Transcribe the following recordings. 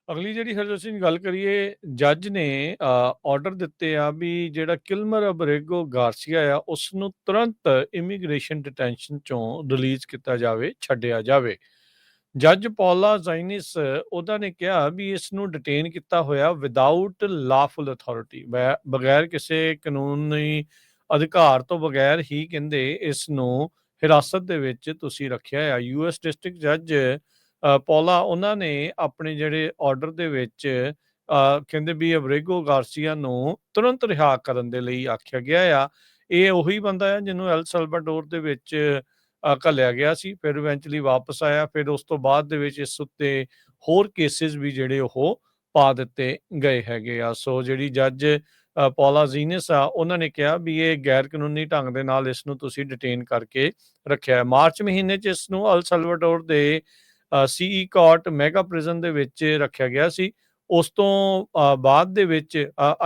ਅਗਲੀ ਜਿਹੜੀ ਹਰ ਅਸੀਂ ਗੱਲ ਕਰੀਏ ਜੱਜ ਨੇ ਆਰਡਰ ਦਿੱਤੇ ਆ ਵੀ ਜਿਹੜਾ ਕਿਲਮਰ ਅਬਰੇਗੋ ਗਾਰਸੀਆ ਆ ਉਸ ਨੂੰ ਤੁਰੰਤ ਇਮੀਗ੍ਰੇਸ਼ਨ ਡਿਟੈਂਸ਼ਨ ਚੋਂ ਰਿਲੀਜ਼ ਕੀਤਾ ਜਾਵੇ, ਛੱਡਿਆ ਜਾਵੇ। ਜੱਜ ਪੌਲਾ ਜ਼ਾਈਨਿਸ ਉਹਨਾਂ ਨੇ ਕਿਹਾ ਵੀ ਇਸ ਨੂੰ ਡਿਟੇਨ ਕੀਤਾ ਹੋਇਆ ਵਿਦਆਊਟ ਲਾਫੁਲ ਅਥਾਰਟੀ, ਬਗੈਰ ਕਿਸੇ ਕਾਨੂੰਨੀ ਅਧਿਕਾਰ ਤੋਂ ਬਗੈਰ ਹੀ ਕਹਿੰਦੇ ਇਸ ਨੂੰ ਹਿਰਾਸਤ ਦੇ ਵਿੱਚ ਤੁਸੀਂ ਰੱਖਿਆ ਆ। ਯੂਐਸ ਡਿਸਟ੍ਰਿਕਟ ਜੱਜ ਪੌਲਾ ਉਹਨਾਂ ਨੇ ਆਪਣੇ ਜਿਹੜੇ ਆਰਡਰ ਦੇ ਵਿੱਚ ਕਹਿੰਦੇ ਵੀ ਅਬਰੇਗੋ ਗਾਰਸੀਆ ਨੂੰ ਤੁਰੰਤ ਰਿਹਾ ਕਰਨ ਦੇ ਲਈ ਆਖਿਆ ਗਿਆ ਆ। ਇਹ ਉਹੀ ਬੰਦਾ ਆ ਜਿਹਨੂੰ ਐਲ ਸਲਵਾਡੋਰ ਦੇ ਵਿੱਚ ਘੱਲਿਆ ਗਿਆ ਸੀ, ਫਿਰ ਇਵੈਂਚੁਅਲੀ ਵਾਪਸ ਆਇਆ। ਫਿਰ ਉਸ ਤੋਂ ਬਾਅਦ ਦੇ ਵਿੱਚ ਇਸ ਉੱਤੇ ਹੋਰ ਕੇਸਿਸ ਵੀ ਜਿਹੜੇ ਉਹ ਪਾ ਦਿੱਤੇ ਗਏ ਹੈਗੇ ਆ। ਸੋ ਜਿਹੜੀ ਜੱਜ ਪੌਲਾ ਜ਼ੀਨਸ ਆ ਉਹਨਾਂ ਨੇ ਕਿਹਾ ਵੀ ਇਹ ਗੈਰ ਕਾਨੂੰਨੀ ਢੰਗ ਦੇ ਨਾਲ ਇਸ ਨੂੰ ਤੁਸੀਂ ਡਿਟੇਨ ਕਰਕੇ ਰੱਖਿਆ। ਮਾਰਚ ਮਹੀਨੇ 'ਚ ਇਸ ਨੂੰ ਅਲ ਸਲਵਾਡੋਰ ਦੇ ਸੀਈ ਕਾਰਟ ਮੈਗਾ ਪ੍ਰਿਜ਼ਨ ਦੇ ਵਿੱਚ ਰੱਖਿਆ ਗਿਆ ਸੀ। ਉਸ ਤੋਂ ਬਾਅਦ ਦੇ ਵਿੱਚ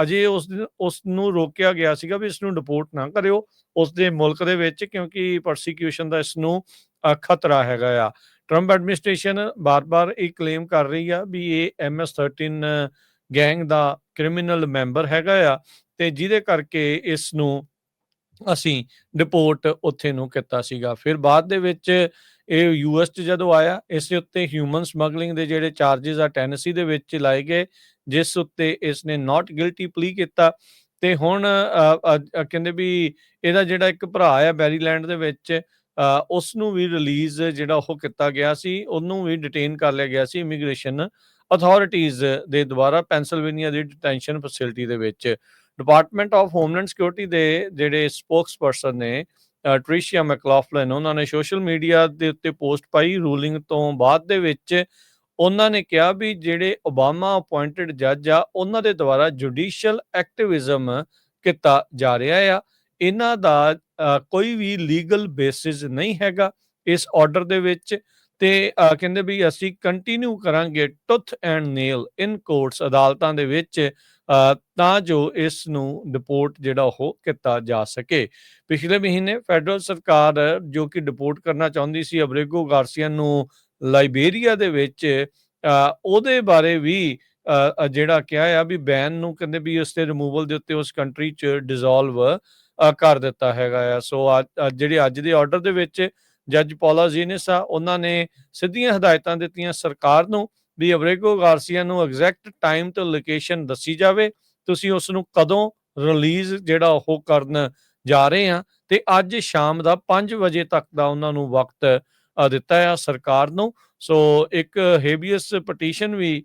ਅਜੇ ਉਸ ਨੂੰ ਰੋਕਿਆ ਗਿਆ ਸੀਗਾ ਵੀ ਇਸ ਨੂੰ ਡਿਪੋਰਟ ਨਾ ਕਰਿਓ ਉਸਦੇ ਮੁਲਕ ਦੇ ਵਿੱਚ, ਕਿਉਂਕਿ ਪ੍ਰੋਸੀਕਿਊਸ਼ਨ ਦਾ ਇਸ ਨੂੰ ਖਤਰਾ ਹੈਗਾ ਆ। ਟਰੰਪ ਐਡਮਿਨਿਸਟ੍ਰੇਸ਼ਨ ਬਾਰ-ਬਾਰ ਇਹ ਕਲੇਮ ਕਰ ਰਹੀ ਆ ਵੀ ਇਹ MS-13 ਗੈਂਗ ਦਾ ਕ੍ਰਿਮੀਨਲ ਮੈਂਬਰ ਹੈਗਾ ਆ ਤੇ ਜਿਹਦੇ ਕਰਕੇ ਇਸ ਨੂੰ ਅਸੀਂ ਡਿਪੋਰਟ ਉੱਥੇ ਨੂੰ ਕੀਤਾ ਸੀਗਾ। ਫਿਰ ਬਾਅਦ ਦੇ ਵਿੱਚ ਇਹ ਯੂਐਸ 'ਚ ਜਦੋਂ ਆਇਆ ਇਸ ਦੇ ਉੱਤੇ ਹਿਊਮਨ ਸਮਗਲਿੰਗ ਦੇ ਜਿਹੜੇ ਚਾਰਜਿਸ ਆ ਟੈਨੇਸੀ ਦੇ ਵਿੱਚ ਲਾਏ ਗਏ, ਜਿਸ ਉੱਤੇ ਇਸ ਨੇ ਨਾਟ ਗਿਲਟੀ ਪਲੀ ਕੀਤਾ। ਤੇ ਹੁਣ ਕਹਿੰਦੇ ਵੀ ਇਹਦਾ ਜਿਹੜਾ ਇੱਕ ਭਰਾ ਆ ਮੈਰੀਲੈਂਡ ਦੇ ਵਿੱਚ ਉਸ ਨੂੰ ਵੀ ਰਿਲੀਜ਼ ਜਿਹੜਾ ਉਹ ਕੀਤਾ ਗਿਆ ਸੀ, ਉਹਨੂੰ ਵੀ ਡਿਟੇਨ ਕਰ ਲਿਆ ਗਿਆ ਸੀ ਇਮੀਗ੍ਰੇਸ਼ਨ ਅਥਾਰਟੀਜ਼ ਦੇ ਦੁਆਰਾ ਪੈਂਸਿਲਵੇਨੀਆ ਦੀ ਡਿਟੈਂਸ਼ਨ ਫੈਸਿਲਿਟੀ ਦੇ ਵਿੱਚ। ਡਿਪਾਰਟਮੈਂਟ ਆਫ ਹੋਮਲੈਂਡ ਸਿਕਿਉਰਿਟੀ ਦੇ ਜਿਹੜੇ ਸਪੋਕਸ ਪਰਸਨ ਨੇ ਟ੍ਰਿਸ਼ੀਆ ਮੈਕਲੌਫਲਿਨ, ਉਹਨਾਂ ਨੇ ਸੋਸ਼ਲ ਮੀਡੀਆ ਦੇ ਉੱਤੇ ਪੋਸਟ ਪਾਈ ਰੂਲਿੰਗ ਤੋਂ ਬਾਅਦ ਦੇ ਵਿੱਚ। ਉਹਨਾਂ ਨੇ ਕਿਹਾ ਵੀ ਜਿਹੜੇ ਓਬਾਮਾ ਅਪੁਆਇੰਟਡ ਜੱਜ ਆ ਉਹਨਾਂ ਦੇ ਦੁਆਰਾ ਜੁਡੀਸ਼ੀਅਲ ਐਕਟਿਵਿਜ਼ਮ ਕੀਤਾ ਜਾ ਰਿਹਾ ਆ। ਇਹਨਾਂ ਦਾ ਕੋਈ ਵੀ ਲੀਗਲ ਬੇਸਿਸ ਨਹੀਂ ਹੈਗਾ ਇਸ ਆਰਡਰ ਦੇ ਵਿੱਚ। ਤੇ ਕਹਿੰਦੇ ਵੀ ਅਸੀਂ ਕੰਟੀਨਿਊ ਕਰਾਂਗੇ tooth and nail in courts, ਅਦਾਲਤਾਂ ਦੇ ਵਿੱਚ, ਤਾਂ ਜੋ ਇਸ ਨੂੰ ਡਿਪੋਰਟ ਜਿਹੜਾ ਉਹ ਕੀਤਾ ਜਾ ਸਕੇ। ਪਿਛਲੇ ਮਹੀਨੇ ਫੈਡਰਲ ਸਰਕਾਰ ਜੋ ਕਿ ਡਿਪੋਰਟ ਕਰਨਾ ਚਾਹੁੰਦੀ ਸੀ ਅਬਰੇਗੋ ਗਾਰਸੀਆ ਨੂੰ ਲਾਇਬੇਰੀਆ ਦੇ ਵਿੱਚ, ਉਹਦੇ ਬਾਰੇ ਵੀ ਜਿਹੜਾ ਕਿਹਾ ਆ ਵੀ ਬੈਨ ਨੂੰ ਕਹਿੰਦੇ ਵੀ ਉਸ ਤੇ ਰਿਮੂਵਲ ਦੇ ਉੱਤੇ ਉਸ ਕੰਟਰੀ 'ਚ ਡਿਜ਼ੋਲਵ ਕਰ ਦਿੱਤਾ ਹੈਗਾ ਆ। ਸੋ ਜਿਹੜੇ ਅੱਜ ਦੇ ਆਰਡਰ ਦੇ ਵਿੱਚ ਜੱਜ ਪੌਲਾ ਜ਼ੀਨਸ ਆ ਉਹਨਾਂ ਨੇ ਸਿੱਧੀਆਂ ਹਦਾਇਤਾਂ ਦਿੱਤੀਆਂ ਸਰਕਾਰ ਨੂੰ ਵੀ ਅਬਰੇਗੋ ਗਾਰਸੀਆ ਨੂੰ ਐਗਜ਼ੈਕਟ ਟਾਈਮ ਤੇ ਲੋਕੇਸ਼ਨ ਦੱਸੀ ਜਾਵੇ, ਤੁਸੀਂ ਉਸ ਨੂੰ ਕਦੋਂ ਰਿਲੀਜ਼ ਜਿਹੜਾ ਉਹ ਕਰਨ ਜਾ ਰਹੇ ਆ। ਤੇ ਅੱਜ ਸ਼ਾਮ ਦਾ 5 ਵਜੇ ਤੱਕ ਦਾ ਉਹਨਾਂ ਨੂੰ ਵਕਤ ਦਿੱਤਾ ਆ ਸਰਕਾਰ ਨੂੰ। ਸੋ ਇੱਕ ਹੇਬੀਅਸ ਪਟੀਸ਼ਨ ਵੀ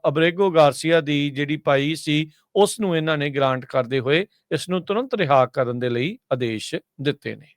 ਅਬਰੇਗੋ ਗਾਰਸੀਆ ਦੀ ਜਿਹੜੀ ਪਾਈ ਸੀ ਉਸ ਨੂੰ ਇਹਨਾਂ ਨੇ ਗ੍ਰਾਂਟ ਕਰਦੇ ਹੋਏ ਇਸ ਨੂੰ ਤੁਰੰਤ ਰਿਹਾ ਕਰਨ ਦੇ ਲਈ ਆਦੇਸ਼ ਦਿੱਤੇ ਨੇ।